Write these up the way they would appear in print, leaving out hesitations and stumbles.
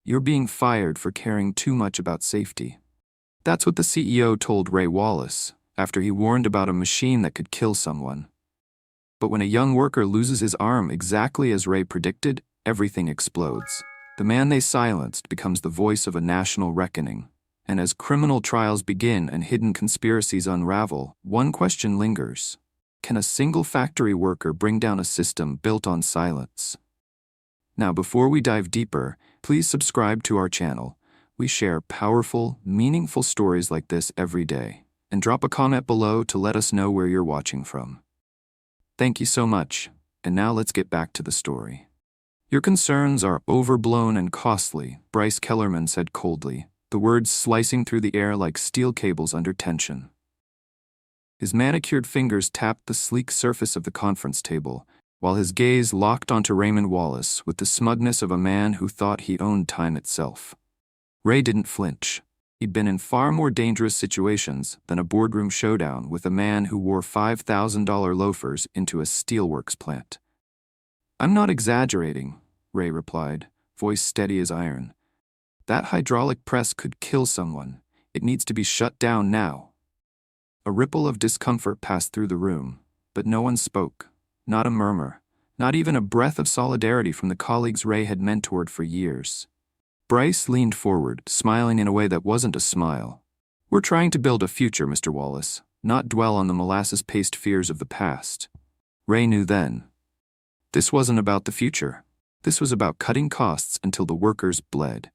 "You're being fired for caring too much about safety." That's what the CEO told Ray Wallace after he warned about a machine that could kill someone. But when a young worker loses his arm exactly as Ray predicted, everything explodes. The man they silenced becomes the voice of a national reckoning. And as criminal trials begin and hidden conspiracies unravel, one question lingers. Can a single factory worker bring down a system built on silence? Now, before we dive deeper, please subscribe to our channel. We share powerful, meaningful stories like this every day. And drop a comment below to let us know where you're watching from. Thank you so much. And now let's get back to the story. "Your concerns are overblown and costly," Bryce Kellerman said coldly, the words slicing through the air like steel cables under tension. His manicured fingers tapped the sleek surface of the conference table, while his gaze locked onto Raymond Wallace with the smugness of a man who thought he owned time itself. Ray didn't flinch. He'd been in far more dangerous situations than a boardroom showdown with a man who wore $5,000 loafers into a steelworks plant. "I'm not exaggerating," Ray replied, voice steady as iron. "That hydraulic press could kill someone. It needs to be shut down now." A ripple of discomfort passed through the room, but no one spoke. Not a murmur, not even a breath of solidarity from the colleagues Ray had mentored for years. Bryce leaned forward, smiling in a way that wasn't a smile. "We're trying to build a future, Mr. Wallace, not dwell on the molasses-paced fears of the past." Ray knew then. This wasn't about the future. This was about cutting costs until the workers bled.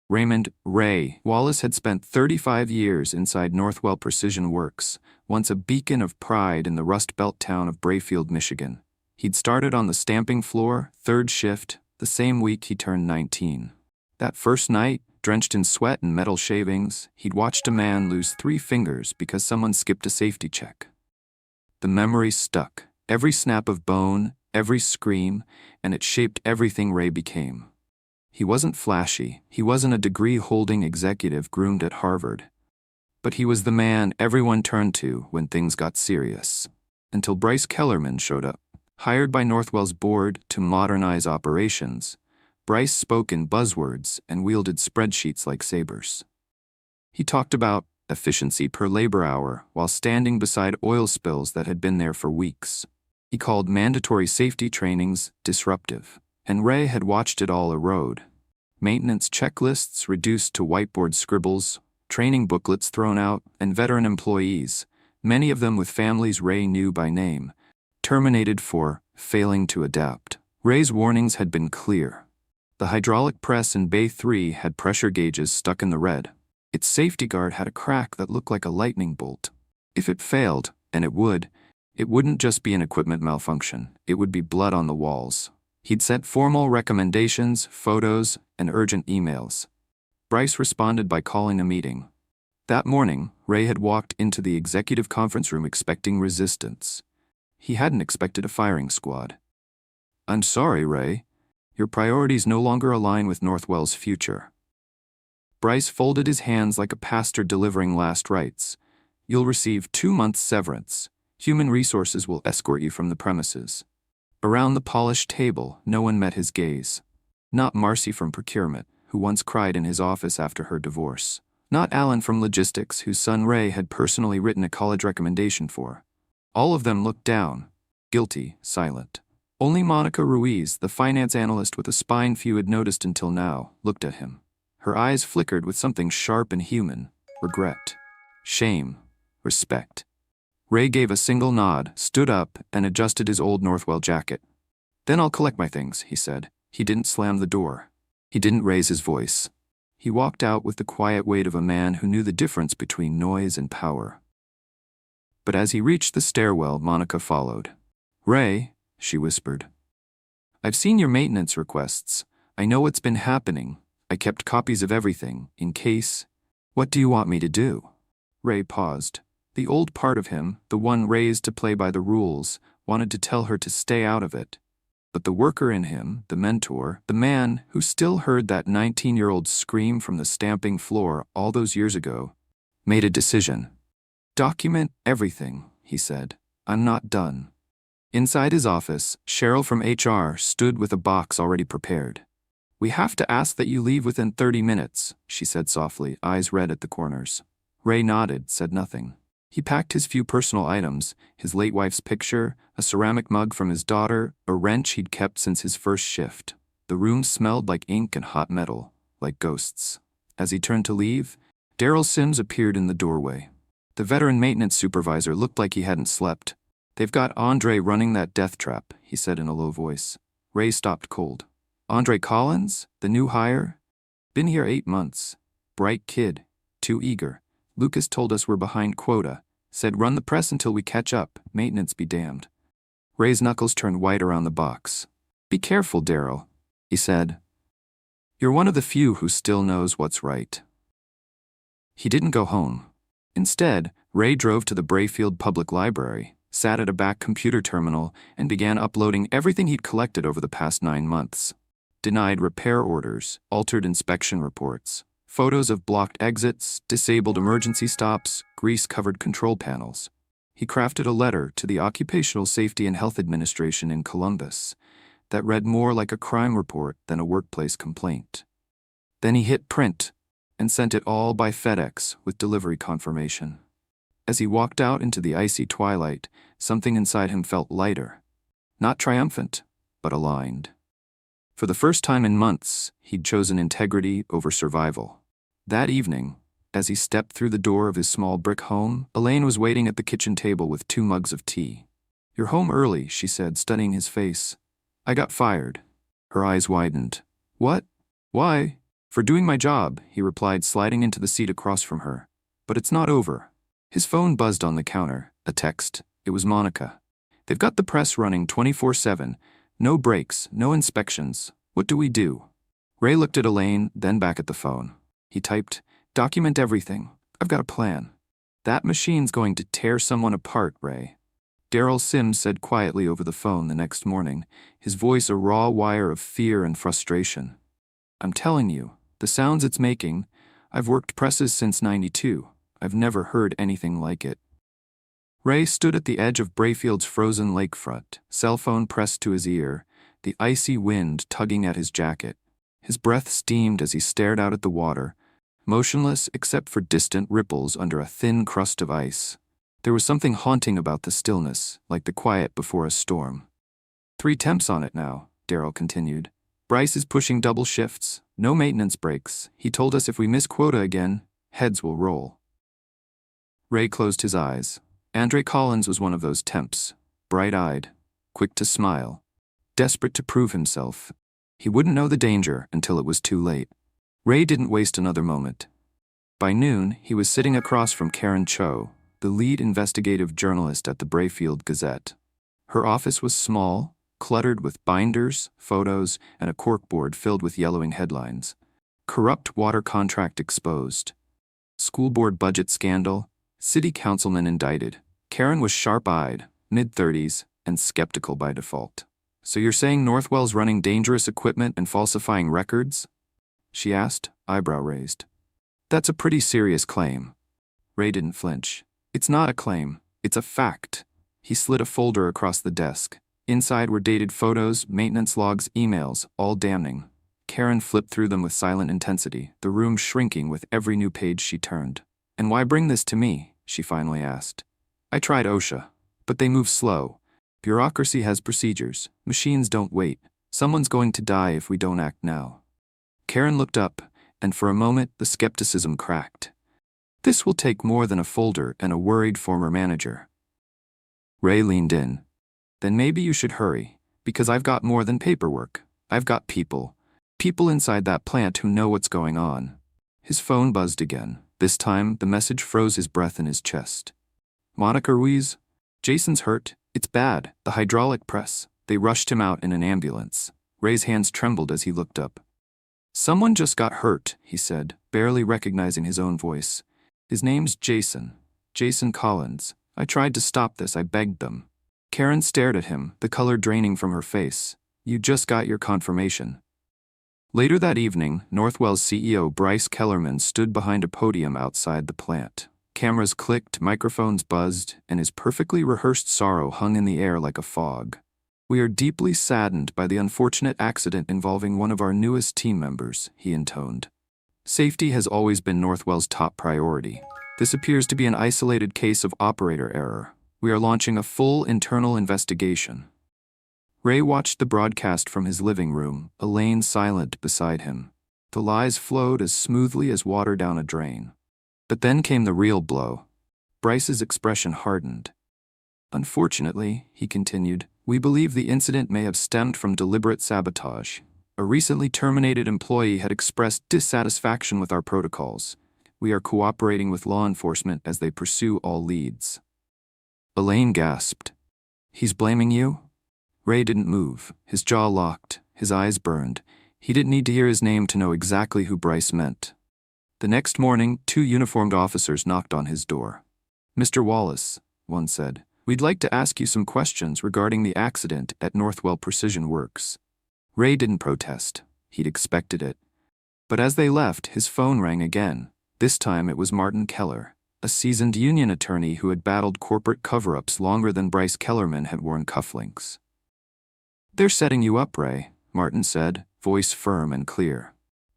Raymond "Ray" Wallace had spent 35 years inside Northwell Precision Works, once a beacon of pride in the Rust Belt town of Brayfield, Michigan. He'd started on the stamping floor, third shift, the same week he turned 19. That first night, drenched in sweat and metal shavings, he'd watched a man lose 3 fingers because someone skipped a safety check. The memory stuck, every snap of bone, every scream, and it shaped everything Ray became. He wasn't flashy, he wasn't a degree-holding executive groomed at Harvard. But he was the man everyone turned to when things got serious. Until Bryce Kellerman showed up, hired by Northwell's board to modernize operations. Bryce spoke in buzzwords and wielded spreadsheets like sabers. He talked about efficiency per labor hour while standing beside oil spills that had been there for weeks. He called mandatory safety trainings disruptive, and Ray had watched it all erode. Maintenance checklists reduced to whiteboard scribbles, training booklets thrown out, and veteran employees, many of them with families Ray knew by name, terminated for failing to adapt. Ray's warnings had been clear. The hydraulic press in Bay 3 had pressure gauges stuck in the red. Its safety guard had a crack that looked like a lightning bolt. If it failed, and it wouldn't just be an equipment malfunction, it would be blood on the walls. He'd sent formal recommendations, photos, and urgent emails. Bryce responded by calling a meeting. That morning, Ray had walked into the executive conference room expecting resistance. He hadn't expected a firing squad. "I'm sorry, Ray. Your priorities no longer align with Northwell's future." Bryce folded his hands like a pastor delivering last rites. "You'll receive 2 months severance. Human resources will escort you from the premises." Around the polished table, no one met his gaze. Not Marcy from procurement, who once cried in his office after her divorce. Not Alan from logistics, whose son Ray had personally written a college recommendation for. All of them looked down, guilty, silent. Only Monica Ruiz, the finance analyst with a spine few had noticed until now, looked at him. Her eyes flickered with something sharp and human: regret, shame, respect. Ray gave a single nod, stood up, and adjusted his old Northwell jacket. "Then I'll collect my things," he said. He didn't slam the door. He didn't raise his voice. He walked out with the quiet weight of a man who knew the difference between noise and power. But as he reached the stairwell, Monica followed. "Ray," she whispered, "I've seen your maintenance requests. I know what's been happening. I kept copies of everything, in case. What do you want me to do?" Ray paused. The old part of him, the one raised to play by the rules, wanted to tell her to stay out of it. But the worker in him, the mentor, the man who still heard that 19-year-old scream from the stamping floor all those years ago, made a decision. "Document everything," he said. "I'm not done." Inside his office, Cheryl from HR stood with a box already prepared. "We have to ask that you leave within 30 minutes, she said softly, eyes red at the corners. Ray nodded, said nothing. He packed his few personal items, his late wife's picture, a ceramic mug from his daughter, a wrench he'd kept since his first shift. The room smelled like ink and hot metal, like ghosts. As he turned to leave, Daryl Sims appeared in the doorway. The veteran maintenance supervisor looked like he hadn't slept. "They've got Andre running that death trap," he said in a low voice. Ray stopped cold. "Andre Collins? The new hire? Been here 8 months. Bright kid. Too eager. Lucas told us we're behind quota. Said run the press until we catch up. Maintenance be damned." Ray's knuckles turned white around the box. "Be careful, Daryl," he said. "You're one of the few who still knows what's right." He didn't go home. Instead, Ray drove to the Brayfield Public Library, sat at a back computer terminal, and began uploading everything he'd collected over the past 9 months. Denied repair orders, altered inspection reports, photos of blocked exits, disabled emergency stops, grease-covered control panels. He crafted a letter to the Occupational Safety and Health Administration in Columbus that read more like a crime report than a workplace complaint. Then he hit print and sent it all by FedEx with delivery confirmation. As he walked out into the icy twilight, something inside him felt lighter. Not triumphant, but aligned. For the first time in months, he'd chosen integrity over survival. That evening, as he stepped through the door of his small brick home, Elaine was waiting at the kitchen table with 2 mugs of tea. "You're home early," she said, studying his face. "I got fired." Her eyes widened. "What? Why?" "For doing my job," he replied, sliding into the seat across from her. "But it's not over." His phone buzzed on the counter. A text. It was Monica. "They've got the press running 24/7. No breaks, no inspections. What do we do?" Ray looked at Elaine, then back at the phone. He typed, "Document everything. I've got a plan." "That machine's going to tear someone apart, Ray." Daryl Sims said quietly over the phone the next morning, his voice a raw wire of fear and frustration. "I'm telling you, the sounds it's making, I've worked presses since '92. I've never heard anything like it." Ray stood at the edge of Brayfield's frozen lakefront, cell phone pressed to his ear, the icy wind tugging at his jacket. His breath steamed as he stared out at the water, motionless except for distant ripples under a thin crust of ice. There was something haunting about the stillness, like the quiet before a storm. 3 temps on it now, Daryl continued. Bryce is pushing double shifts, no maintenance breaks. He told us if we miss quota again, heads will roll. Ray closed his eyes. Andre Collins was one of those temps, bright-eyed, quick to smile, desperate to prove himself. He wouldn't know the danger until it was too late. Ray didn't waste another moment. By noon, he was sitting across from Karen Cho, the lead investigative journalist at the Brayfield Gazette. Her office was small, cluttered with binders, photos, and a corkboard filled with yellowing headlines. Corrupt water contract exposed. School board budget scandal. City councilman indicted. Karen was sharp-eyed, mid-30s, and skeptical by default. "So you're saying Northwell's running dangerous equipment and falsifying records?" she asked, eyebrow raised. "That's a pretty serious claim." Ray didn't flinch. "It's not a claim, it's a fact." He slid a folder across the desk. Inside were dated photos, maintenance logs, emails, all damning. Karen flipped through them with silent intensity, the room shrinking with every new page she turned. "And why bring this to me?" she finally asked. "I tried OSHA, but they move slow. Bureaucracy has procedures. Machines don't wait. Someone's going to die if we don't act now." Karen looked up, and for a moment the skepticism cracked. "This will take more than a folder and a worried former manager." Ray leaned in. "Then maybe you should hurry, because I've got more than paperwork. I've got people. People inside that plant who know what's going on." His phone buzzed again. This time, the message froze his breath in his chest. "Monica Ruiz? Jason's hurt. It's bad. The hydraulic press." They rushed him out in an ambulance. Ray's hands trembled as he looked up. "Someone just got hurt," he said, barely recognizing his own voice. "His name's Jason. Jason Collins. I tried to stop this. I begged them." Karen stared at him, the color draining from her face. "You just got your confirmation." Later that evening, Northwell's CEO Bryce Kellerman stood behind a podium outside the plant. Cameras clicked, microphones buzzed, and his perfectly rehearsed sorrow hung in the air like a fog. "We are deeply saddened by the unfortunate accident involving one of our newest team members," he intoned. "Safety has always been Northwell's top priority. This appears to be an isolated case of operator error. We are launching a full internal investigation." Ray watched the broadcast from his living room, Elaine silent beside him. The lies flowed as smoothly as water down a drain. But then came the real blow. Bryce's expression hardened. "Unfortunately," he continued, "we believe the incident may have stemmed from deliberate sabotage. A recently terminated employee had expressed dissatisfaction with our protocols. We are cooperating with law enforcement as they pursue all leads." Elaine gasped. "He's blaming you?" Ray didn't move, his jaw locked, his eyes burned. He didn't need to hear his name to know exactly who Bryce meant. The next morning, 2 uniformed officers knocked on his door. "Mr. Wallace," one said, "we'd like to ask you some questions regarding the accident at Northwell Precision Works." Ray didn't protest. He'd expected it. But as they left, his phone rang again. This time it was Martin Keller, a seasoned union attorney who had battled corporate cover-ups longer than Bryce Kellerman had worn cufflinks. "They're setting you up, Ray," Martin said, voice firm and clear.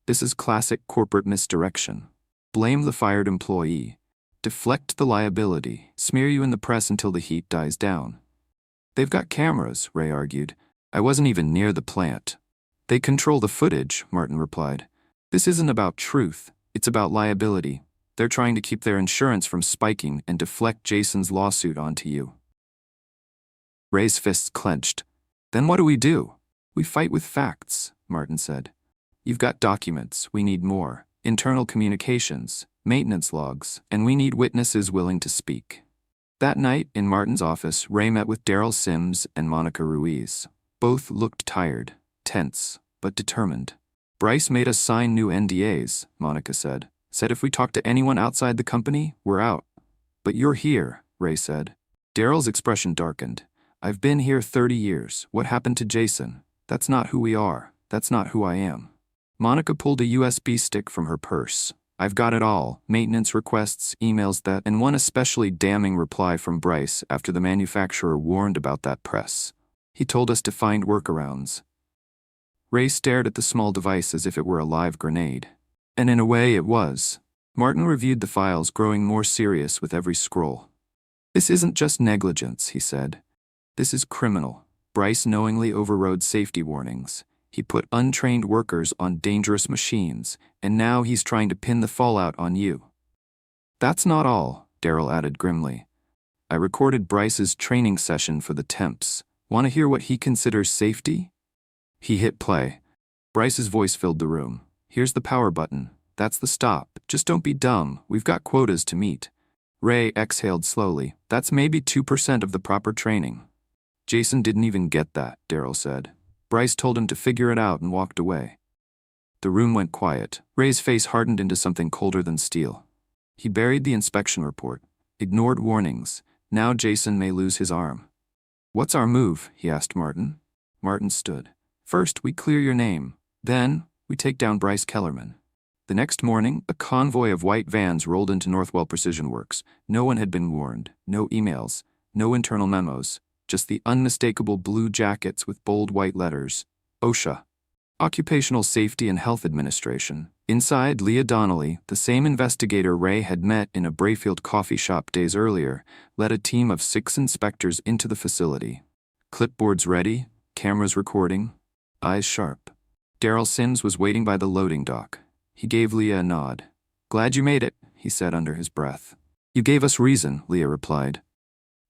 "This is classic corporate misdirection. Blame the fired employee. Deflect the liability. Smear you in the press until the heat dies down." "They've got cameras," Ray argued. "I wasn't even near the plant." "They control the footage," Martin replied. "This isn't about truth. It's about liability. They're trying to keep their insurance from spiking and deflect Jason's lawsuit onto you." Ray's fists clenched. "Then what do we do?" "We fight with facts," Martin said. "You've got documents. We need more. Internal communications, maintenance logs, and we need witnesses willing to speak." That night, in Martin's office, Ray met with Daryl Sims and Monica Ruiz. Both looked tired, tense, but determined. "Bryce made us sign new NDAs," Monica said. "Said if we talk to anyone outside the company, we're out." "But you're here," Ray said. Daryl's expression darkened. "I've been here 30 years. What happened to Jason? That's not who we are. That's not who I am." Monica pulled a USB stick from her purse. "I've got it all. Maintenance requests, emails that, and one especially damning reply from Bryce after the manufacturer warned about that press. He told us to find workarounds." Ray stared at the small device as if it were a live grenade. And in a way it was. Martin reviewed the files, growing more serious with every scroll. "This isn't just negligence," he said. "This is criminal. Bryce knowingly overrode safety warnings. He put untrained workers on dangerous machines, and now he's trying to pin the fallout on you." "That's not all," Daryl added grimly. "I recorded Bryce's training session for the temps. Want to hear what he considers safety?" He hit play. Bryce's voice filled the room. "Here's the power button. That's the stop. Just don't be dumb. We've got quotas to meet." Ray exhaled slowly. "That's maybe 2% of the proper training." "Jason didn't even get that," Daryl said. "Bryce told him to figure it out and walked away." The room went quiet. Ray's face hardened into something colder than steel. He buried the inspection report, ignored warnings. Now Jason may lose his arm. "What's our move?" he asked Martin. Martin stood. "First, we clear your name. Then, we take down Bryce Kellerman." The next morning, a convoy of white vans rolled into Northwell Precision Works. No one had been warned. No emails. No internal memos. Just the unmistakable blue jackets with bold white letters. OSHA. Occupational Safety and Health Administration. Inside, Leah Donnelly, the same investigator Ray had met in a Brayfield coffee shop days earlier, led a team of 6 inspectors into the facility. Clipboards ready, cameras recording, eyes sharp. Daryl Sims was waiting by the loading dock. He gave Leah a nod. "Glad you made it," he said under his breath. "You gave us reason," Leah replied.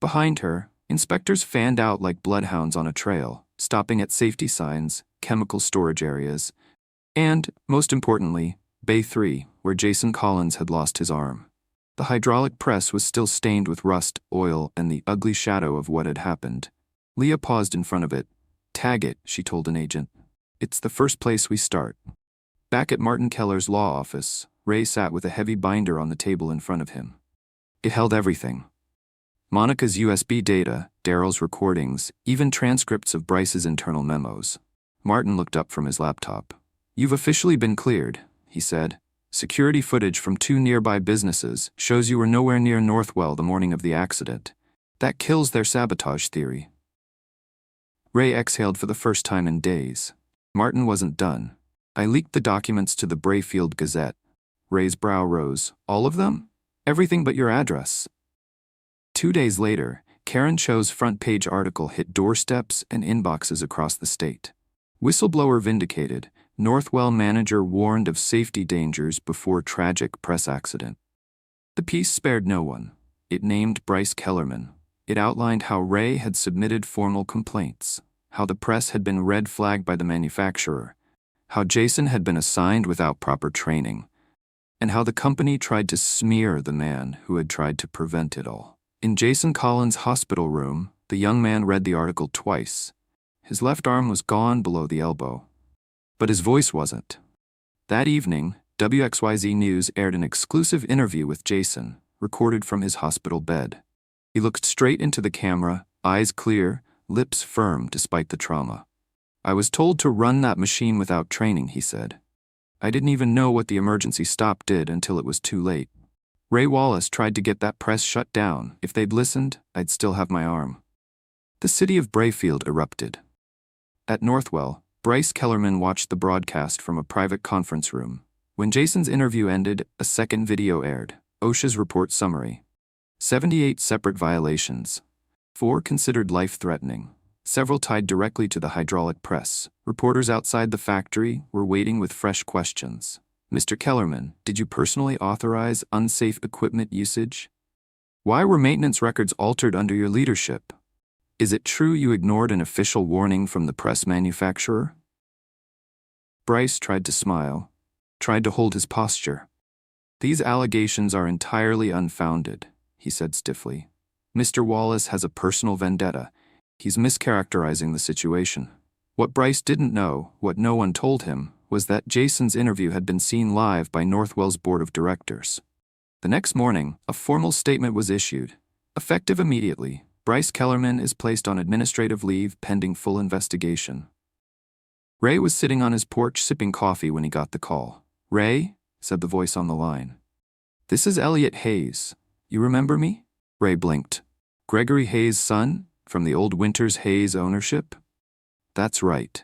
Behind her, inspectors fanned out like bloodhounds on a trail, stopping at safety signs, chemical storage areas, and, most importantly, Bay 3, where Jason Collins had lost his arm. The hydraulic press was still stained with rust, oil, and the ugly shadow of what had happened. Leah paused in front of it. "Tag it," she told an agent. "It's the first place we start." Back at Martin Keller's law office, Ray sat with a heavy binder on the table in front of him. It held everything. Monica's USB data, Daryl's recordings, even transcripts of Bryce's internal memos. Martin looked up from his laptop. "You've officially been cleared," he said. "Security footage from 2 nearby businesses shows you were nowhere near Northwell the morning of the accident. That kills their sabotage theory." Ray exhaled for the first time in days. Martin wasn't done. I leaked the documents to the Brayfield Gazette. Ray's brow rose. All of them? Everything but your address. 2 days later, Karen Cho's front-page article hit doorsteps and inboxes across the state. Whistleblower vindicated. Northwell manager warned of safety dangers before tragic press accident. The piece spared no one. It named Bryce Kellerman. It outlined how Ray had submitted formal complaints, how the press had been red flagged by the manufacturer, how Jason had been assigned without proper training, and how the company tried to smear the man who had tried to prevent it all. In Jason Collins' hospital room, the young man read the article twice. His left arm was gone below the elbow. But his voice wasn't. That evening, WXYZ News aired an exclusive interview with Jason, recorded from his hospital bed. He looked straight into the camera, eyes clear, lips firm despite the trauma. "I was told to run that machine without training," he said. "I didn't even know what the emergency stop did until it was too late. Ray Wallace tried to get that press shut down. If they'd listened, I'd still have my arm." The city of Brayfield erupted. At Northwell, Bryce Kellerman watched the broadcast from a private conference room. When Jason's interview ended, a second video aired. OSHA's report summary. 78 separate violations. 4 considered life-threatening. Several tied directly to the hydraulic press. Reporters outside the factory were waiting with fresh questions. "Mr. Kellerman, did you personally authorize unsafe equipment usage? Why were maintenance records altered under your leadership? Is it true you ignored an official warning from the press manufacturer?" Bryce tried to smile, tried to hold his posture. "These allegations are entirely unfounded," he said stiffly. "Mr. Wallace has a personal vendetta. He's mischaracterizing the situation." What Bryce didn't know, what no one told him, was that Jason's interview had been seen live by Northwell's board of directors. The next morning, a formal statement was issued. Effective immediately, Bryce Kellerman is placed on administrative leave pending full investigation. Ray was sitting on his porch sipping coffee when he got the call. "Ray," said the voice on the line. "This is Elliot Hayes. You remember me?" Ray blinked. "Gregory Hayes' son, from the old Winters Hayes ownership?" "That's right.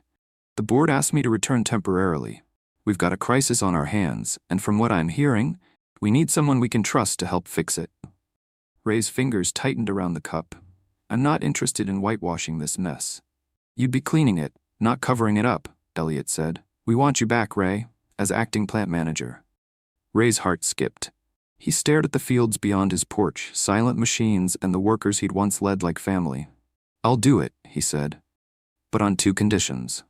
The board asked me to return temporarily. We've got a crisis on our hands, and from what I'm hearing, we need someone we can trust to help fix it." Ray's fingers tightened around the cup. "I'm not interested in whitewashing this mess." "You'd be cleaning it, not covering it up," Elliot said. "We want you back, Ray, as acting plant manager." Ray's heart skipped. He stared at the fields beyond his porch, silent machines, and the workers he'd once led like family. "I'll do it," he said. "But on 2 conditions."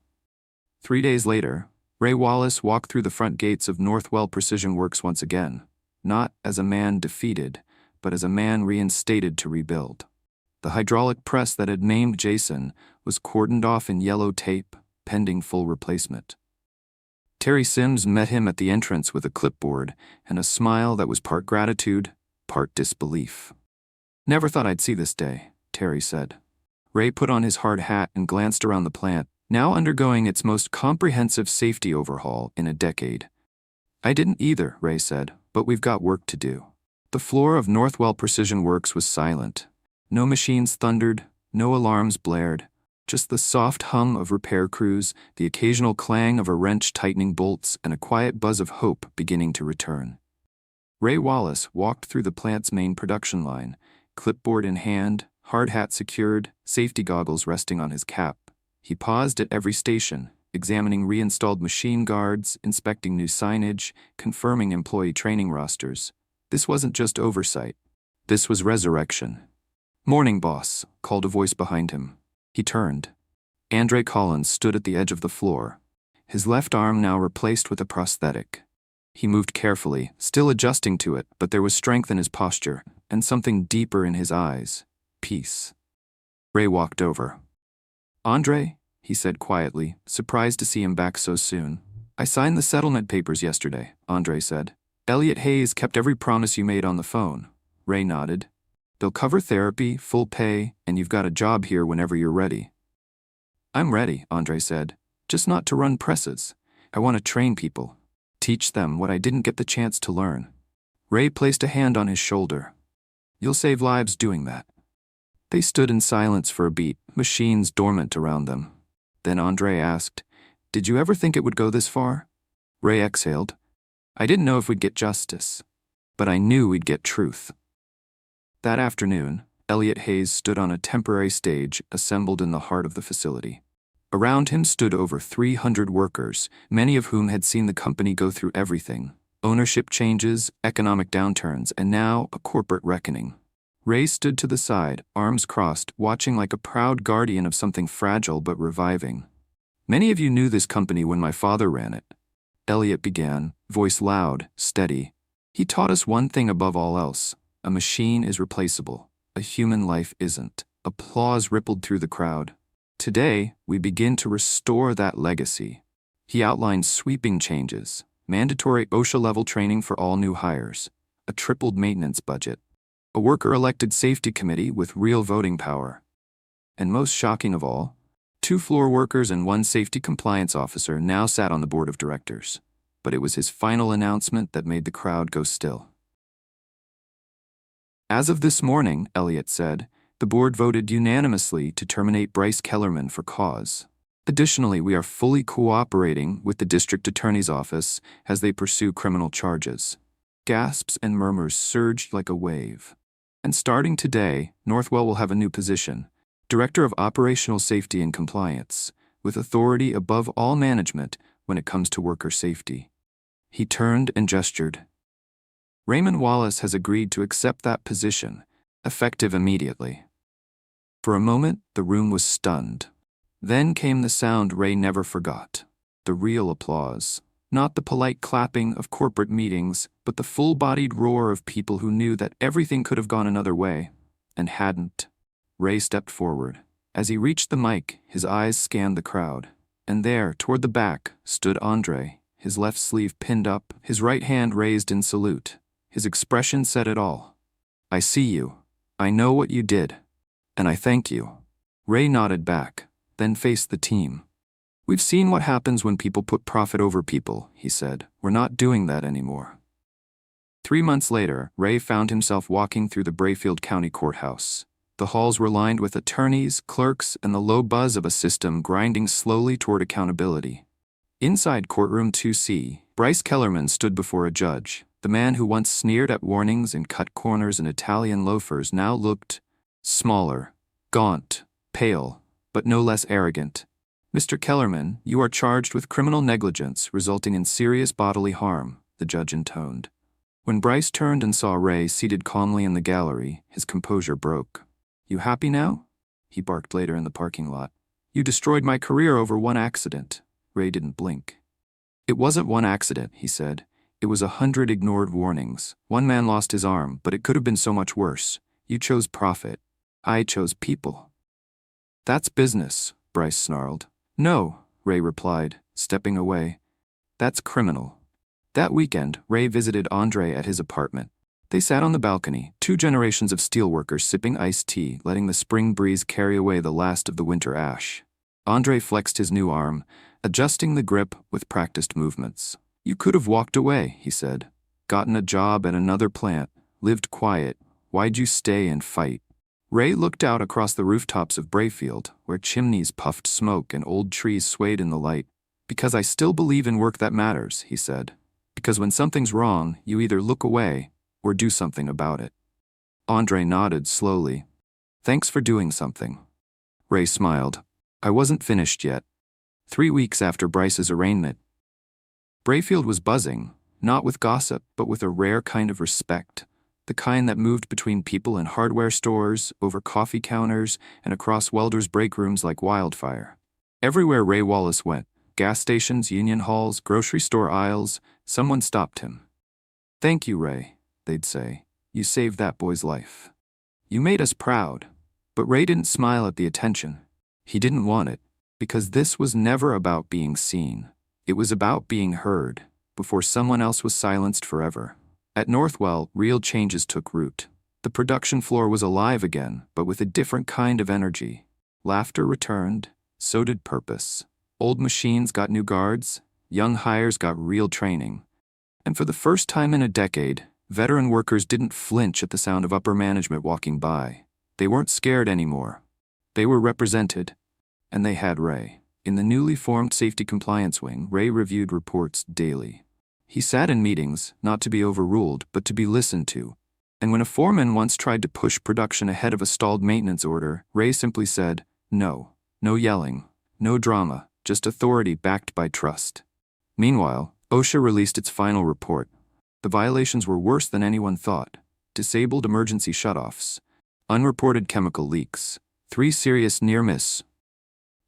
3 days later, Ray Wallace walked through the front gates of Northwell Precision Works once again, not as a man defeated, but as a man reinstated to rebuild. The hydraulic press that had maimed Jason was cordoned off in yellow tape, pending full replacement. Terry Sims met him at the entrance with a clipboard and a smile that was part gratitude, part disbelief. "Never thought I'd see this day," Terry said. Ray put on his hard hat and glanced around the plant, now undergoing its most comprehensive safety overhaul in a decade. "I didn't either," Ray said, "but we've got work to do." The floor of Northwell Precision Works was silent. No machines thundered, no alarms blared, just the soft hum of repair crews, the occasional clang of a wrench tightening bolts, and a quiet buzz of hope beginning to return. Ray Wallace walked through the plant's main production line, clipboard in hand, hard hat secured, safety goggles resting on his cap. He paused at every station, examining reinstalled machine guards, inspecting new signage, confirming employee training rosters. This wasn't just oversight. This was resurrection. "Morning, boss," called a voice behind him. He turned. Andre Collins stood at the edge of the floor, his left arm now replaced with a prosthetic. He moved carefully, still adjusting to it, but there was strength in his posture, and something deeper in his eyes. Peace. Ray walked over. "Andre," he said quietly, surprised to see him back so soon. "I signed the settlement papers yesterday," Andre said. "Elliot Hayes kept every promise you made on the phone." Ray nodded. "They'll cover therapy, full pay, and you've got a job here whenever you're ready." "I'm ready," Andre said. "Just not to run presses. I want to train people. Teach them what I didn't get the chance to learn." Ray placed a hand on his shoulder. "You'll save lives doing that." They stood in silence for a beat, machines dormant around them. Then Andre asked, "Did you ever think it would go this far?" Ray exhaled. "I didn't know if we'd get justice, but I knew we'd get truth." That afternoon, Elliot Hayes stood on a temporary stage assembled in the heart of the facility. Around him stood over 300 workers, many of whom had seen the company go through everything: ownership changes, economic downturns, and now a corporate reckoning. Ray stood to the side, arms crossed, watching like a proud guardian of something fragile but reviving. "Many of you knew this company when my father ran it," Elliot began, voice loud, steady. "He taught us one thing above all else: a machine is replaceable, a human life isn't." Applause rippled through the crowd. "Today, we begin to restore that legacy." He outlined sweeping changes: mandatory OSHA-level training for all new hires, a tripled maintenance budget, a worker-elected safety committee with real voting power. And most shocking of all, 2 floor workers and 1 safety compliance officer now sat on the board of directors. But it was his final announcement that made the crowd go still. "As of this morning," Elliot said, "the board voted unanimously to terminate Bryce Kellerman for cause. Additionally, we are fully cooperating with the district attorney's office as they pursue criminal charges." Gasps and murmurs surged like a wave. "And starting today, Northwell will have a new position: Director of Operational Safety and Compliance, with authority above all management when it comes to worker safety." He turned and gestured. "Raymond Wallace has agreed to accept that position, effective immediately." For a moment, the room was stunned. Then came the sound Ray never forgot: the real applause. Not the polite clapping of corporate meetings, but the full-bodied roar of people who knew that everything could have gone another way, and hadn't. Ray stepped forward. As he reached the mic, his eyes scanned the crowd. And there, toward the back, stood Andre, his left sleeve pinned up, his right hand raised in salute. His expression said it all. "I see you. I know what you did. And I thank you." Ray nodded back, then faced the team. "We've seen what happens when people put profit over people," he said. "We're not doing that anymore." 3 months later, Ray found himself walking through the Brayfield County Courthouse. The halls were lined with attorneys, clerks, and the low buzz of a system grinding slowly toward accountability. Inside courtroom 2C, Bryce Kellerman stood before a judge. The man who once sneered at warnings in cut corners and Italian loafers now looked smaller, gaunt, pale, but no less arrogant. "Mr. Kellerman, you are charged with criminal negligence resulting in serious bodily harm," the judge intoned. When Bryce turned and saw Ray seated calmly in the gallery, his composure broke. "You happy now?" he barked later in the parking lot. "You destroyed my career over one accident." Ray didn't blink. "It wasn't one accident," he said. "It was 100 ignored warnings. One man lost his arm, but it could have been so much worse. You chose profit. I chose people." "That's business," Bryce snarled. "No," Ray replied, stepping away. "That's criminal." That weekend, Ray visited Andre at his apartment. They sat on the balcony, 2 generations of steelworkers sipping iced tea, letting the spring breeze carry away the last of the winter ash. Andre flexed his new arm, adjusting the grip with practiced movements. "You could have walked away," he said. "Gotten a job at another plant, lived quiet. Why'd you stay and fight?" Ray looked out across the rooftops of Brayfield, where chimneys puffed smoke and old trees swayed in the light. "Because I still believe in work that matters," he said. "Because when something's wrong, you either look away or do something about it." Andre nodded slowly. "Thanks for doing something." Ray smiled. "I wasn't finished yet." 3 weeks after Bryce's arraignment, Brayfield was buzzing, not with gossip, but with a rare kind of respect. The kind that moved between people in hardware stores, over coffee counters, and across welders' break rooms like wildfire. Everywhere Ray Wallace went, gas stations, union halls, grocery store aisles, someone stopped him. "Thank you, Ray," they'd say. "You saved that boy's life. You made us proud." But Ray didn't smile at the attention. He didn't want it, because this was never about being seen. It was about being heard, before someone else was silenced forever. At Northwell, real changes took root. The production floor was alive again, but with a different kind of energy. Laughter returned, so did purpose. Old machines got new guards, young hires got real training. And for the first time in a decade, veteran workers didn't flinch at the sound of upper management walking by. They weren't scared anymore. They were represented. And they had Ray. In the newly formed Safety Compliance Wing, Ray reviewed reports daily. He sat in meetings, not to be overruled, but to be listened to. And when a foreman once tried to push production ahead of a stalled maintenance order, Ray simply said, "No. No yelling. No drama. Just authority backed by trust." Meanwhile, OSHA released its final report. The violations were worse than anyone thought. Disabled emergency shutoffs, unreported chemical leaks, 3 serious near-miss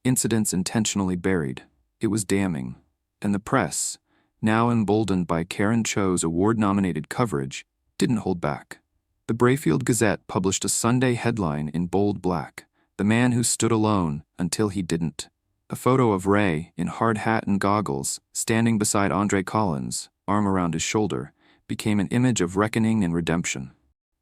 incidents intentionally buried. It was damning. And the press, now emboldened by Karen Cho's award-nominated coverage, didn't hold back. The Brayfield Gazette published a Sunday headline in bold black, "The Man Who Stood Alone Until He Didn't." A photo of Ray, in hard hat and goggles, standing beside Andre Collins, arm around his shoulder, became an image of reckoning and redemption.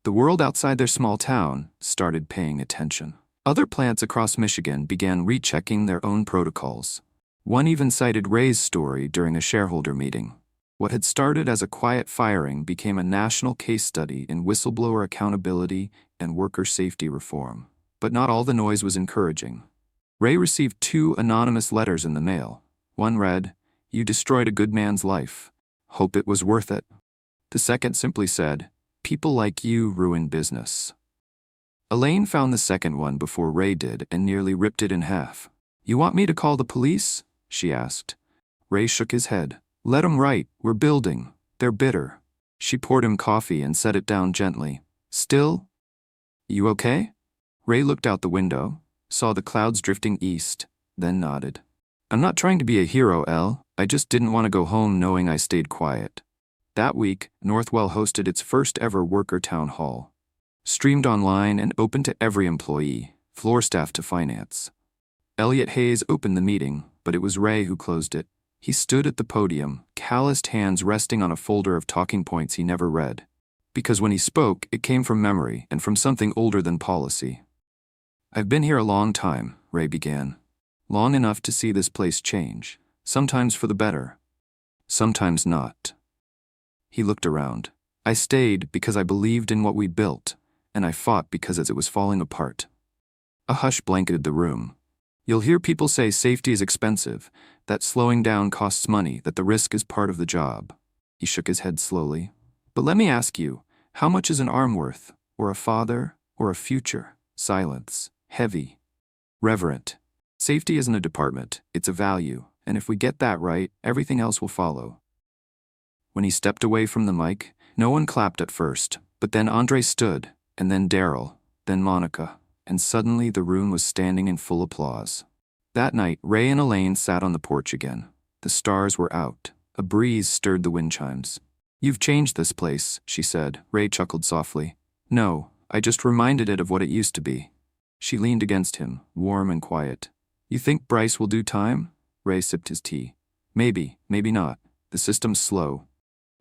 The world outside their small town started paying attention. Other plants across Michigan began rechecking their own protocols. One even cited Ray's story during a shareholder meeting. What had started as a quiet firing became a national case study in whistleblower accountability and worker safety reform. But not all the noise was encouraging. Ray received 2 anonymous letters in the mail. One read, "You destroyed a good man's life. Hope it was worth it." The second simply said, "People like you ruin business." Elaine found the second one before Ray did and nearly ripped it in half. "You want me to call the police?" she asked. Ray shook his head. "Let 'em write. We're building. They're bitter." She poured him coffee and set it down gently. "Still? You okay?" Ray looked out the window, saw the clouds drifting east, then nodded. "I'm not trying to be a hero, Elle. I just didn't want to go home knowing I stayed quiet." That week, Northwell hosted its first ever worker town hall. Streamed online and open to every employee, floor staff to finance. Elliot Hayes opened the meeting, but it was Ray who closed it. He stood at the podium, calloused hands resting on a folder of talking points he never read. Because when he spoke, it came from memory and from something older than policy. "I've been here a long time," Ray began. "Long enough to see this place change. Sometimes for the better. Sometimes not." He looked around. "I stayed because I believed in what we built, and I fought because as it was falling apart." A hush blanketed the room. "You'll hear people say safety is expensive, that slowing down costs money, that the risk is part of the job." He shook his head slowly. "But let me ask you, how much is an arm worth? Or a father? Or a future?" Silence. Heavy. Reverent. "Safety isn't a department, it's a value, and if we get that right, everything else will follow." When he stepped away from the mic, no one clapped at first, but then Andre stood, and then Daryl, then Monica, and suddenly the room was standing in full applause. That night, Ray and Elaine sat on the porch again. The stars were out. A breeze stirred the wind chimes. "You've changed this place," she said. Ray chuckled softly. "No, I just reminded it of what it used to be." She leaned against him, warm and quiet. "You think Bryce will do time?" Ray sipped his tea. "Maybe, maybe not. The system's slow."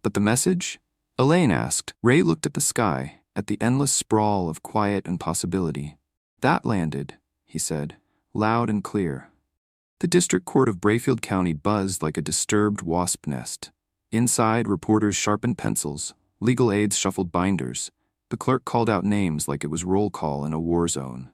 "But the message?" Elaine asked. Ray looked at the sky, at the endless sprawl of quiet and possibility. "That landed," he said, loud and clear. The district court of Brayfield County buzzed like a disturbed wasp nest. Inside, reporters sharpened pencils, legal aides shuffled binders. The clerk called out names like it was roll call in a war zone.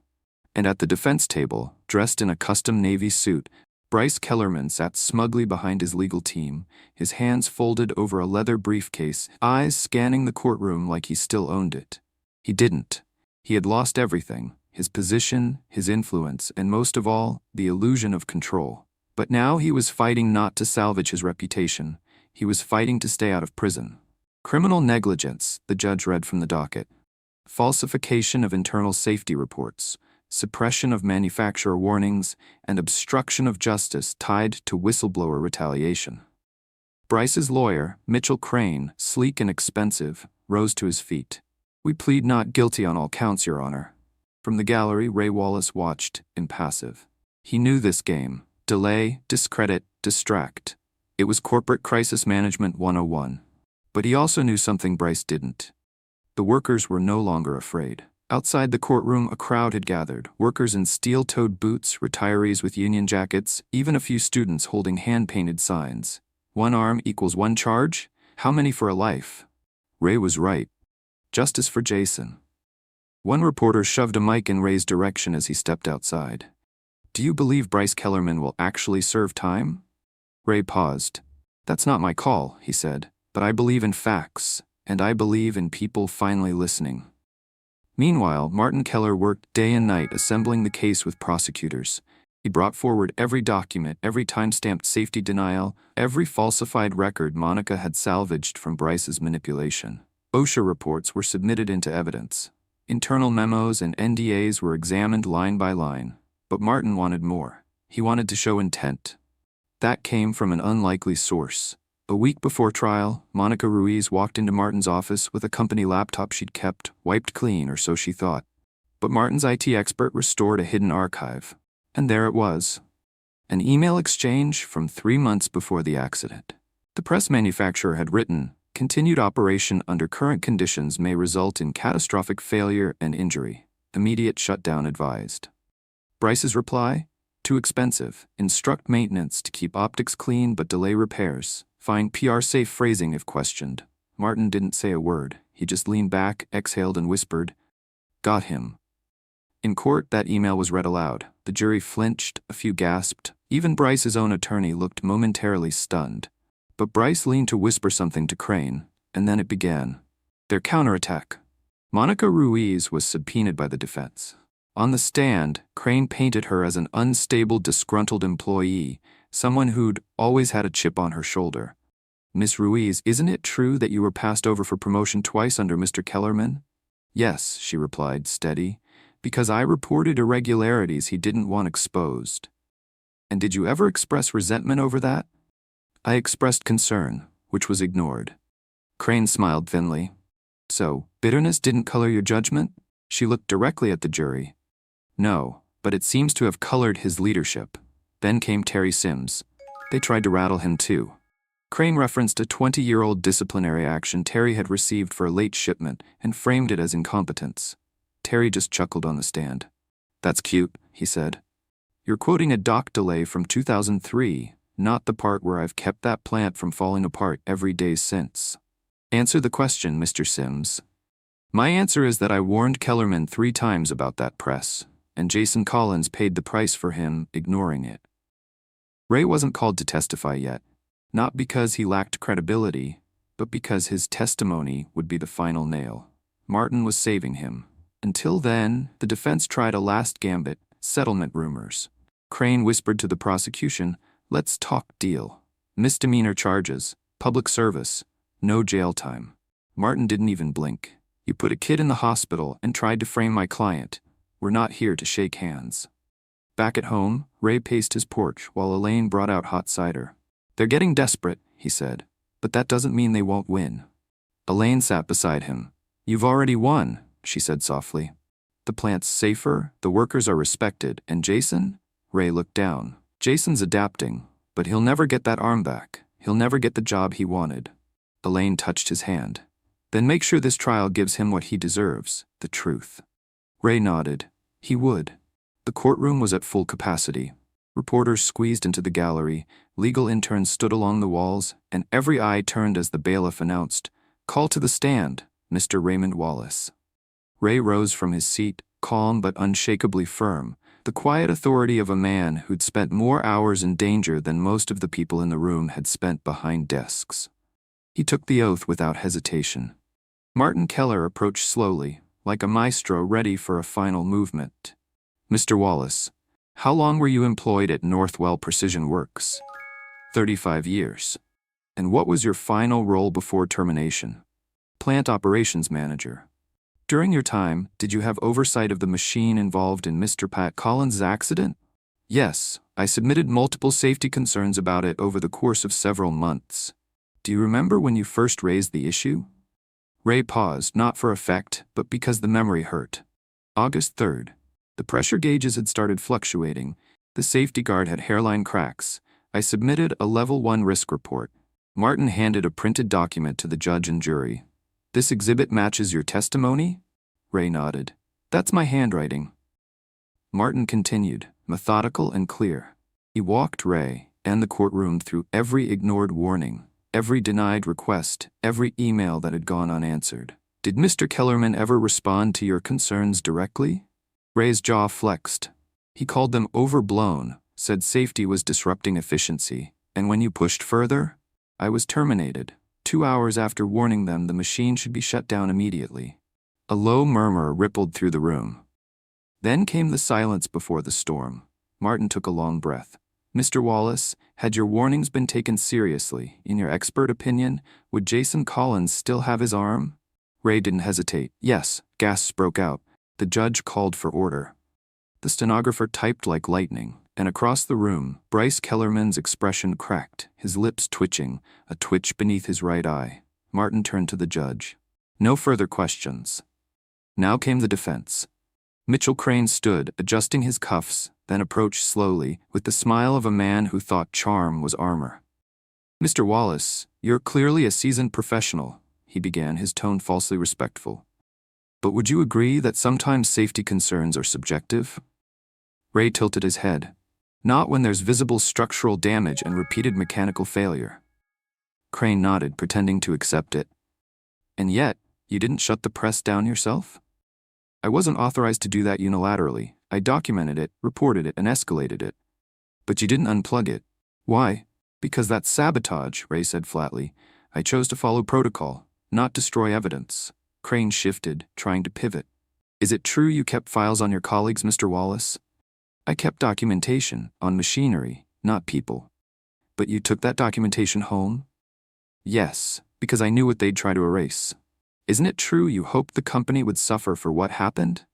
And at the defense table, dressed in a custom Navy suit, Bryce Kellerman sat smugly behind his legal team, his hands folded over a leather briefcase, eyes scanning the courtroom like he still owned it. He didn't. He had lost everything, his position, his influence, and most of all, the illusion of control. But now he was fighting not to salvage his reputation. He was fighting to stay out of prison. Criminal negligence, the judge read from the docket. Falsification of internal safety reports. Suppression of manufacturer warnings, and obstruction of justice tied to whistleblower retaliation. Bryce's lawyer, Mitchell Crane, sleek and expensive, rose to his feet. "We plead not guilty on all counts, Your Honor." From the gallery, Ray Wallace watched, impassive. He knew this game. Delay, discredit, distract. It was corporate crisis management 101. But he also knew something Bryce didn't. The workers were no longer afraid. Outside the courtroom, a crowd had gathered, workers in steel-toed boots, retirees with union jackets, even a few students holding hand-painted signs. "One arm equals one charge? How many for a life?" Ray was right. Justice for Jason. One reporter shoved a mic in Ray's direction as he stepped outside. "Do you believe Bryce Kellerman will actually serve time?" Ray paused. "That's not my call," he said, "but I believe in facts, and I believe in people finally listening." Meanwhile, Martin Keller worked day and night assembling the case with prosecutors. He brought forward every document, every time-stamped safety denial, every falsified record Monica had salvaged from Bryce's manipulation. OSHA reports were submitted into evidence. Internal memos and NDAs were examined line by line. But Martin wanted more. He wanted to show intent. That came from an unlikely source. A week before trial, Monica Ruiz walked into Martin's office with a company laptop she'd kept, wiped clean, or so she thought. But Martin's IT expert restored a hidden archive. And there it was. An email exchange from 3 months before the accident. The press manufacturer had written, "Continued operation under current conditions may result in catastrophic failure and injury. Immediate shutdown advised." Bryce's reply? "Too expensive. Instruct maintenance to keep optics clean but delay repairs. Find PR-safe phrasing if questioned." Martin didn't say a word. He just leaned back, exhaled, and whispered, "Got him." In court, that email was read aloud. The jury flinched, a few gasped. Even Bryce's own attorney looked momentarily stunned. But Bryce leaned to whisper something to Crane, and then it began. Their counterattack. Monica Ruiz was subpoenaed by the defense. On the stand, Crane painted her as an unstable, disgruntled employee, someone who'd always had a chip on her shoulder. "Miss Ruiz, isn't it true that you were passed over for promotion twice under Mr. Kellerman?" "Yes," she replied, steady, "because I reported irregularities he didn't want exposed." "And did you ever express resentment over that?" "I expressed concern, which was ignored." Crane smiled thinly. "So, bitterness didn't color your judgment?" She looked directly at the jury. "No, but it seems to have colored his leadership." Then came Terry Sims. They tried to rattle him too. Crane referenced a 20-year-old disciplinary action Terry had received for a late shipment and framed it as incompetence. Terry just chuckled on the stand. "That's cute," he said. "You're quoting a dock delay from 2003, not the part where I've kept that plant from falling apart every day since." "Answer the question, Mr. Sims." "My answer is that I warned Kellerman 3 times about that press, and Jason Collins paid the price for him ignoring it." Ray wasn't called to testify yet, not because he lacked credibility, but because his testimony would be the final nail. Martin was saving him. Until then, the defense tried a last gambit, settlement rumors. Crane whispered to the prosecution, "Let's talk deal. Misdemeanor charges, public service, no jail time." Martin didn't even blink. "You put a kid in the hospital and tried to frame my client. We're not here to shake hands." Back at home, Ray paced his porch while Elaine brought out hot cider. "They're getting desperate," he said, "but that doesn't mean they won't win." Elaine sat beside him. "You've already won," she said softly. "The plant's safer, the workers are respected, and Jason?" Ray looked down. "Jason's adapting, but he'll never get that arm back. He'll never get the job he wanted." Elaine touched his hand. "Then make sure this trial gives him what he deserves, the truth." Ray nodded. He would. The courtroom was at full capacity. Reporters squeezed into the gallery, legal interns stood along the walls, and every eye turned as the bailiff announced, "Call to the stand, Mr. Raymond Wallace." Ray rose from his seat, calm but unshakably firm, the quiet authority of a man who'd spent more hours in danger than most of the people in the room had spent behind desks. He took the oath without hesitation. Martin Keller approached slowly, like a maestro ready for a final movement. "Mr. Wallace, how long were you employed at Northwell Precision Works?" 35 years. "And what was your final role before termination?" "Plant operations manager." "During your time, did you have oversight of the machine involved in Mr. Pat Collins' accident?" "Yes, I submitted multiple safety concerns about it over the course of several months." "Do you remember when you first raised the issue?" Ray paused, not for effect, but because the memory hurt. "August 3rd. The pressure gauges had started fluctuating. The safety guard had hairline cracks. I submitted a level 1 risk report." Martin handed a printed document to the judge and jury. "This exhibit matches your testimony?" Ray nodded. "That's my handwriting." Martin continued, methodical and clear. He walked Ray and the courtroom through every ignored warning, every denied request, every email that had gone unanswered. Did Mr. Kellerman ever respond to your concerns directly? Ray's jaw flexed. He called them overblown, said safety was disrupting efficiency, and when you pushed further, I was terminated. 2 hours after warning them the machine should be shut down immediately. A low murmur rippled through the room. Then came the silence before the storm. Martin took a long breath. Mr. Wallace, had your warnings been taken seriously, in your expert opinion, would Jason Collins still have his arm? Ray didn't hesitate. Yes, gasps broke out. The judge called for order. The stenographer typed like lightning, and across the room, Bryce Kellerman's expression cracked, his lips twitching, a twitch beneath his right eye. Martin turned to the judge. No further questions. Now came the defense. Mitchell Crane stood, adjusting his cuffs, then approached slowly, with the smile of a man who thought charm was armor. Mr. Wallace, you're clearly a seasoned professional, he began, his tone falsely respectful. But would you agree that sometimes safety concerns are subjective? Ray tilted his head. Not when there's visible structural damage and repeated mechanical failure. Crane nodded, pretending to accept it. And yet, you didn't shut the press down yourself? I wasn't authorized to do that unilaterally. I documented it, reported it, and escalated it. But you didn't unplug it. Why? Because that's sabotage, Ray said flatly. I chose to follow protocol, not destroy evidence. Crane shifted, trying to pivot. Is it true you kept files on your colleagues, Mr. Wallace? I kept documentation, on machinery, not people. But you took that documentation home? Yes, because I knew what they'd try to erase. Isn't it true you hoped the company would suffer for what happened?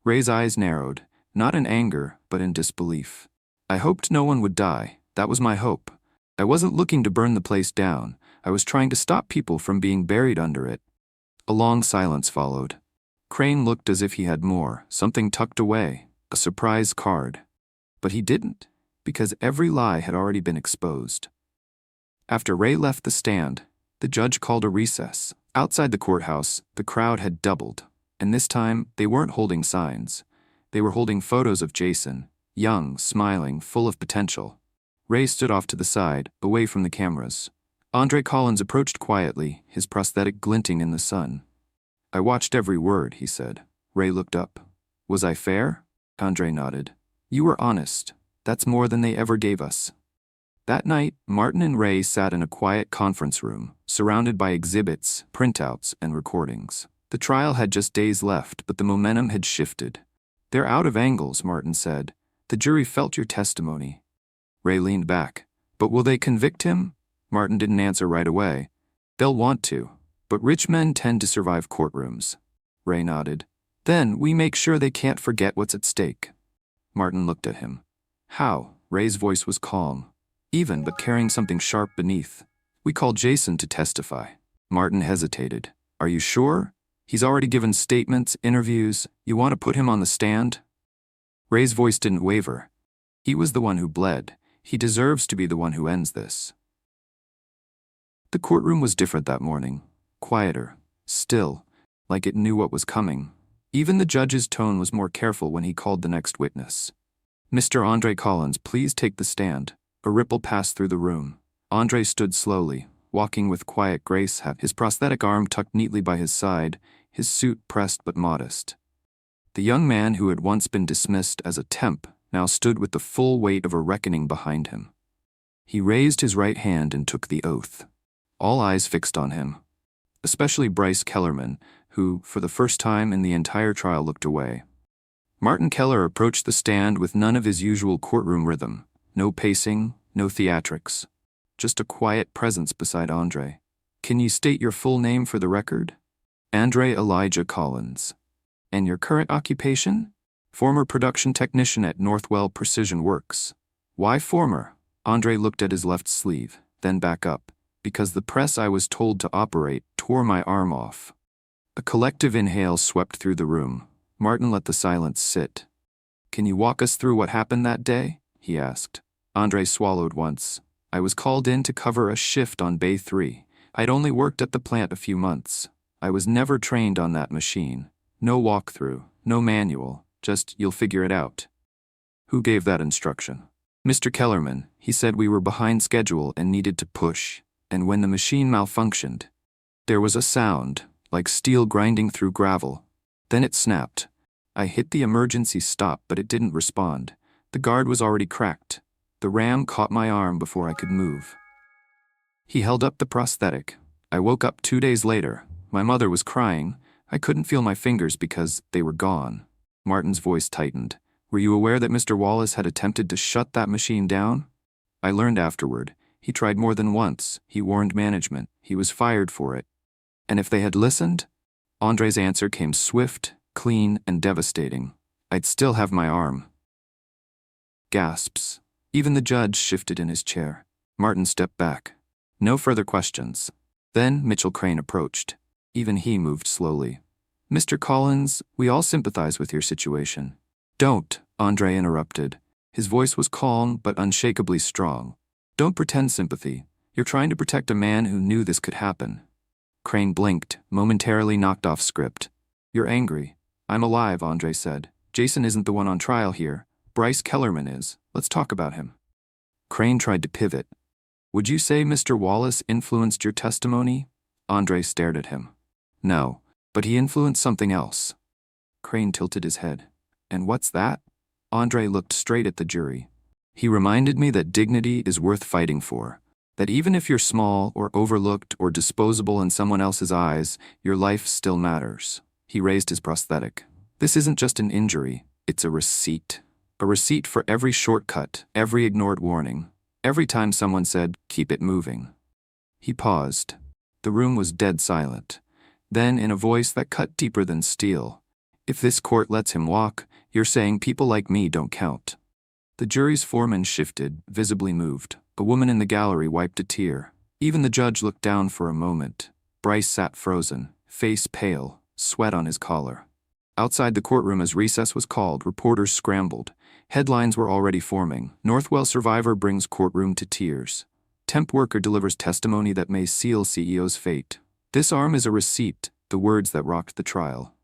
Ray's eyes narrowed, not in anger, but in disbelief. I hoped no one would die. That was my hope. I wasn't looking to burn the place down. I was trying to stop people from being buried under it. A long silence followed. Crane looked as if he had more, something tucked away, a surprise card. But he didn't, because every lie had already been exposed. After Ray left the stand, the judge called a recess. Outside the courthouse, the crowd had doubled, and this time they weren't holding signs. They were holding photos of Jason, young, smiling, full of potential. Ray stood off to the side, away from the cameras. Andre Collins approached quietly, his prosthetic glinting in the sun. I watched every word, he said. Ray looked up. Was I fair? Andre nodded. You were honest. That's more than they ever gave us. That night, Martin and Ray sat in a quiet conference room, surrounded by exhibits, printouts, and recordings. The trial had just days left, but the momentum had shifted. They're out of angles, Martin said. The jury felt your testimony. Ray leaned back. But will they convict him? Martin didn't answer right away. They'll want to, but rich men tend to survive courtrooms. Ray nodded. Then we make sure they can't forget what's at stake. Martin looked at him. How? Ray's voice was calm, even but carrying something sharp beneath. We called Jason to testify. Martin hesitated. Are you sure? He's already given statements, interviews. You want to put him on the stand? Ray's voice didn't waver. He was the one who bled. He deserves to be the one who ends this. The courtroom was different that morning. Quieter, still, like it knew what was coming. Even the judge's tone was more careful when he called the next witness. Mr. Andre Collins, please take the stand. A ripple passed through the room. Andre stood slowly, walking with quiet grace, his prosthetic arm tucked neatly by his side, his suit pressed but modest. The young man who had once been dismissed as a temp now stood with the full weight of a reckoning behind him. He raised his right hand and took the oath. All eyes fixed on him, especially Bryce Kellerman, who, for the first time in the entire trial, looked away. Martin Keller approached the stand with none of his usual courtroom rhythm. No pacing, no theatrics. Just a quiet presence beside Andre. Can you state your full name for the record? Andre Elijah Collins. And your current occupation? Former production technician at Northwell Precision Works. Why former? Andre looked at his left sleeve, then back up. Because the press I was told to operate tore my arm off. A collective inhale swept through the room. Martin let the silence sit. Can you walk us through what happened that day? He asked. Andre swallowed once. I was called in to cover a shift on Bay 3. I'd only worked at the plant a few months. I was never trained on that machine. No walkthrough, no manual, just you'll figure it out. Who gave that instruction? Mr. Kellerman. He said we were behind schedule and needed to push. And when the machine malfunctioned, there was a sound, like steel grinding through gravel. Then it snapped. I hit the emergency stop, but it didn't respond. The guard was already cracked. The ram caught my arm before I could move. He held up the prosthetic. I woke up 2 days later. My mother was crying. I couldn't feel my fingers because they were gone. Martin's voice tightened. Were you aware that Mr. Wallace had attempted to shut that machine down? I learned afterward. He tried more than once. He warned management. He was fired for it. And if they had listened? Andre's answer came swift, clean, and devastating. I'd still have my arm. Gasps. Even the judge shifted in his chair. Martin stepped back. No further questions. Then Mitchell Crane approached. Even he moved slowly. Mr. Collins, we all sympathize with your situation. Don't, Andre interrupted. His voice was calm but unshakably strong. Don't pretend sympathy. You're trying to protect a man who knew this could happen. Crane blinked, momentarily knocked off script. You're angry. I'm alive, Andre said. Jason isn't the one on trial here. Bryce Kellerman is. Let's talk about him. Crane tried to pivot. Would you say Mr. Wallace influenced your testimony? Andre stared at him. No, but he influenced something else. Crane tilted his head. And what's that? Andre looked straight at the jury. He reminded me that dignity is worth fighting for. That even if you're small or overlooked or disposable in someone else's eyes, your life still matters. He raised his prosthetic. This isn't just an injury, it's a receipt. A receipt for every shortcut, every ignored warning, every time someone said, keep it moving. He paused. The room was dead silent. Then, in a voice that cut deeper than steel, if this court lets him walk, you're saying people like me don't count. The jury's foreman shifted, visibly moved. A woman in the gallery wiped a tear. Even the judge looked down for a moment. Bryce sat frozen, face pale, sweat on his collar. Outside the courtroom as recess was called, reporters scrambled. Headlines were already forming. Northwell survivor brings courtroom to tears. Temp worker delivers testimony that may seal CEO's fate. This arm is a receipt, the words that rocked the trial.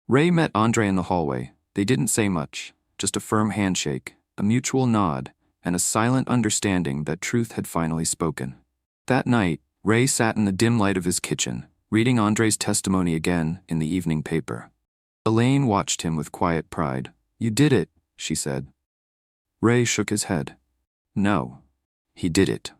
Ray met Andre in the hallway. They didn't say much, just a firm handshake, a mutual nod, and a silent understanding that truth had finally spoken. That night, Ray sat in the dim light of his kitchen, reading Andre's testimony again in the evening paper. Elaine watched him with quiet pride. You did it, she said. Ray shook his head. No, he did it.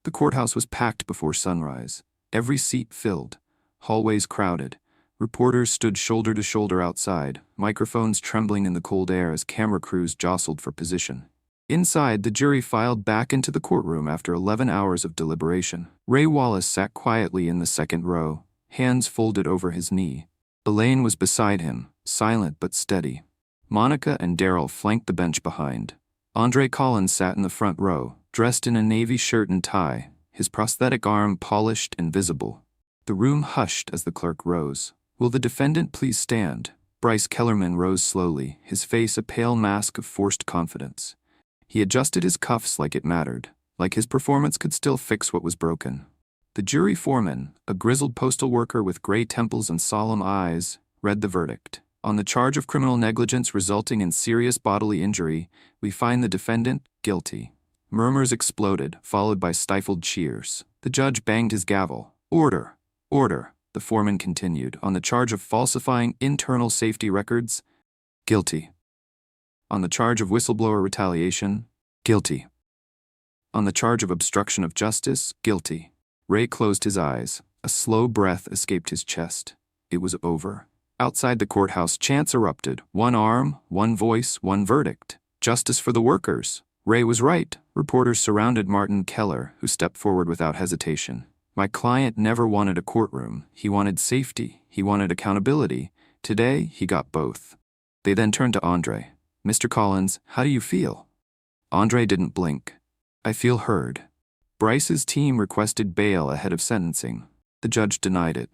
The courthouse was packed before sunrise. Every seat filled. Hallways crowded. Reporters stood shoulder to shoulder outside, microphones trembling in the cold air as camera crews jostled for position. Inside, the jury filed back into the courtroom after 11 hours of deliberation. Ray Wallace sat quietly in the second row, hands folded over his knee. Elaine was beside him, silent but steady. Monica and Daryl flanked the bench behind. Andre Collins sat in the front row, dressed in a navy shirt and tie, his prosthetic arm polished and visible. The room hushed as the clerk rose. Will the defendant please stand? Bryce Kellerman rose slowly, his face a pale mask of forced confidence. He adjusted his cuffs like it mattered, like his performance could still fix what was broken. The jury foreman, a grizzled postal worker with gray temples and solemn eyes, read the verdict. On the charge of criminal negligence resulting in serious bodily injury, we find the defendant guilty. Murmurs exploded, followed by stifled cheers. The judge banged his gavel. Order! Order! The foreman continued. On the charge of falsifying internal safety records, guilty. On the charge of whistleblower retaliation, guilty. On the charge of obstruction of justice, guilty. Ray closed his eyes. A slow breath escaped his chest. It was over. Outside the courthouse, chants erupted. One arm, one voice, one verdict. Justice for the workers. Ray was right. Reporters surrounded Martin Keller, who stepped forward without hesitation. My client never wanted a courtroom. He wanted safety. He wanted accountability. Today, he got both. They then turned to Andre. Mr. Collins, how do you feel? Andre didn't blink. I feel heard. Bryce's team requested bail ahead of sentencing. The judge denied it.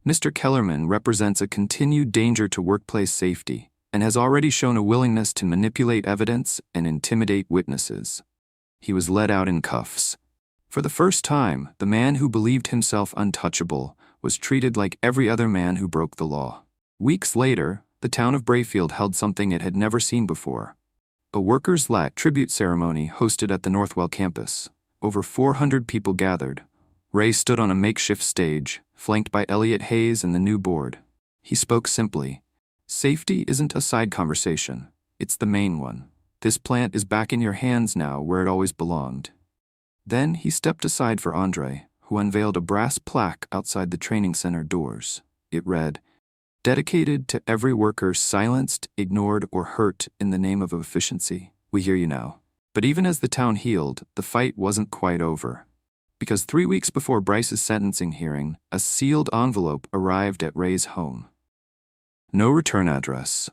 Mr. Kellerman represents a continued danger to workplace safety and has already shown a willingness to manipulate evidence and intimidate witnesses. He was led out in cuffs. For the first time, the man who believed himself untouchable was treated like every other man who broke the law. Weeks later, the town of Brayfield held something it had never seen before. A workers' tribute ceremony hosted at the Northwell campus. Over 400 people gathered. Ray stood on a makeshift stage, flanked by Elliot Hayes and the new board. He spoke simply. Safety isn't a side conversation. It's the main one. This plant is back in your hands now where it always belonged. Then he stepped aside for Andre, who unveiled a brass plaque outside the training center doors. It read, "Dedicated to every worker silenced, ignored, or hurt in the name of efficiency. We hear you now." But even as the town healed, the fight wasn't quite over. Because 3 weeks before Bryce's sentencing hearing, a sealed envelope arrived at Ray's home. No return address.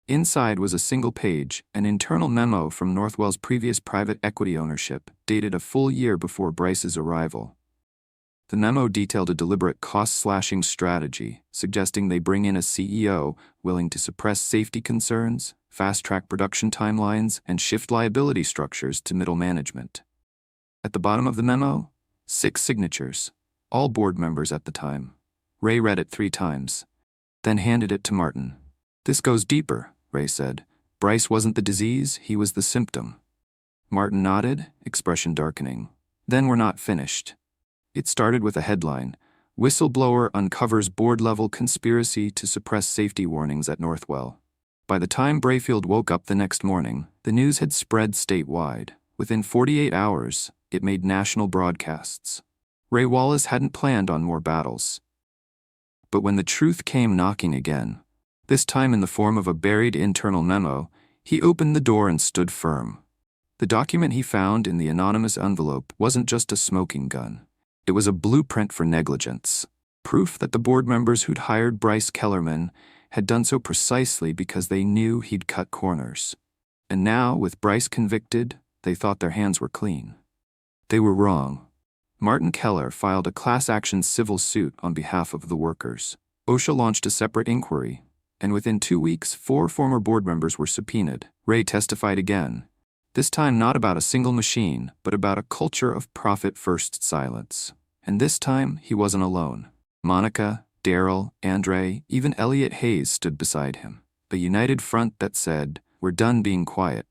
Inside was a single page, an internal memo from Northwell's previous private equity ownership, dated a full year before Bryce's arrival. The memo detailed a deliberate cost-slashing strategy, suggesting they bring in a CEO willing to suppress safety concerns, fast-track production timelines, and shift liability structures to middle management. At the bottom of the memo, 6 signatures, all board members at the time. Ray read it 3 times, then handed it to Martin. "This goes deeper," Ray said. "Bryce wasn't the disease, he was the symptom." Martin nodded, expression darkening. "Then we're not finished." It started with a headline, "Whistleblower uncovers board-level conspiracy to suppress safety warnings at Northwell." By the time Brayfield woke up the next morning, the news had spread statewide. Within 48 hours, it made national broadcasts. Ray Wallace hadn't planned on more battles. But when the truth came knocking again, this time in the form of a buried internal memo, he opened the door and stood firm. The document he found in the anonymous envelope wasn't just a smoking gun. It was a blueprint for negligence, proof that the board members who'd hired Bryce Kellerman had done so precisely because they knew he'd cut corners. And now, with Bryce convicted, they thought their hands were clean. They were wrong. Martin Keller filed a class-action civil suit on behalf of the workers. OSHA launched a separate inquiry, and within 2 weeks, 4 former board members were subpoenaed. Ray testified again, this time not about a single machine, but about a culture of profit-first silence. And this time, he wasn't alone. Monica, Daryl, Andre, even Elliot Hayes stood beside him. A united front that said, "We're done being quiet."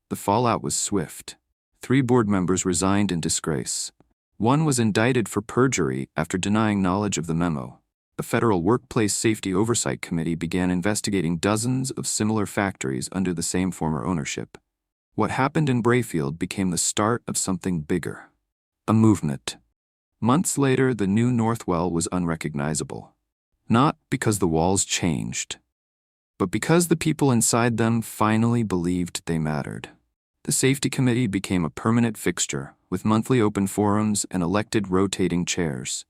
The fallout was swift. 3 board members resigned in disgrace. 1 was indicted for perjury after denying knowledge of the memo. A federal workplace safety oversight committee began investigating dozens of similar factories under the same former ownership. What happened in Brayfield became the start of something bigger. A movement. Months later, the new Northwell was unrecognizable. Not because the walls changed, but because the people inside them finally believed they mattered. The safety committee became a permanent fixture, with monthly open forums and elected rotating chairs.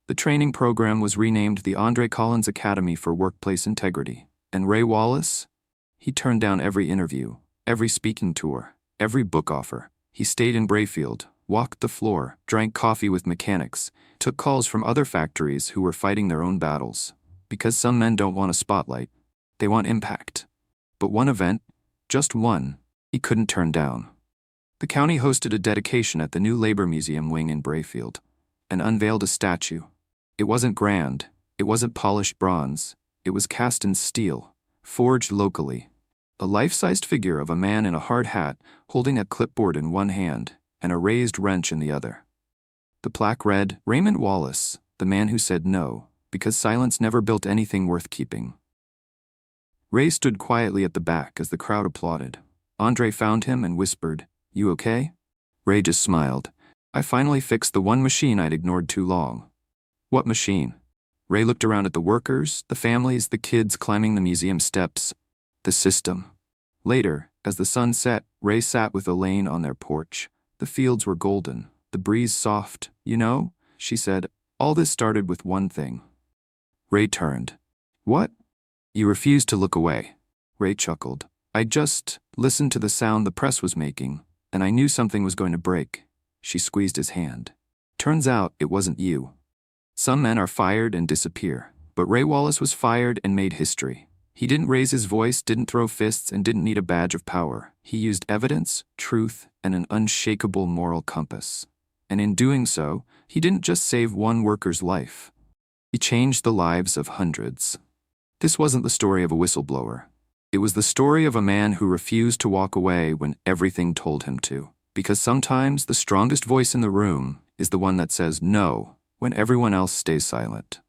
The training program was renamed the Andre Collins Academy for Workplace Integrity. And Ray Wallace? He turned down every interview, every speaking tour, every book offer. He stayed in Brayfield, walked the floor, drank coffee with mechanics, took calls from other factories who were fighting their own battles. Because some men don't want a spotlight. They want impact. But one event, just one, he couldn't turn down. The county hosted a dedication at the new Labor Museum wing in Brayfield, and unveiled a statue. It wasn't grand, it wasn't polished bronze, it was cast in steel, forged locally. A life-sized figure of a man in a hard hat holding a clipboard in one hand and a raised wrench in the other. The plaque read, "Raymond Wallace, the man who said no, because silence never built anything worth keeping." Ray stood quietly at the back as the crowd applauded. Andre found him and whispered, "You okay?" Ray just smiled. "I finally fixed the one machine I'd ignored too long." "What machine?" Ray looked around at the workers, the families, the kids climbing the museum steps. "The system." Later, as the sun set, Ray sat with Elaine on their porch. The fields were golden, the breeze soft. "You know," she said, "all this started with one thing." Ray turned. "What?" "You refused to look away." Ray chuckled. "I just listened to the sound the press was making, and I knew something was going to break." She squeezed his hand. "Turns out it wasn't you. Some men are fired and disappear, but Ray Wallace was fired and made history. He didn't raise his voice, didn't throw fists, and didn't need a badge of power. He used evidence, truth, and an unshakable moral compass. And in doing so, he didn't just save one worker's life. He changed the lives of hundreds. This wasn't the story of a whistleblower. It was the story of a man who refused to walk away when everything told him to. Because sometimes the strongest voice in the room is the one that says no when everyone else stays silent.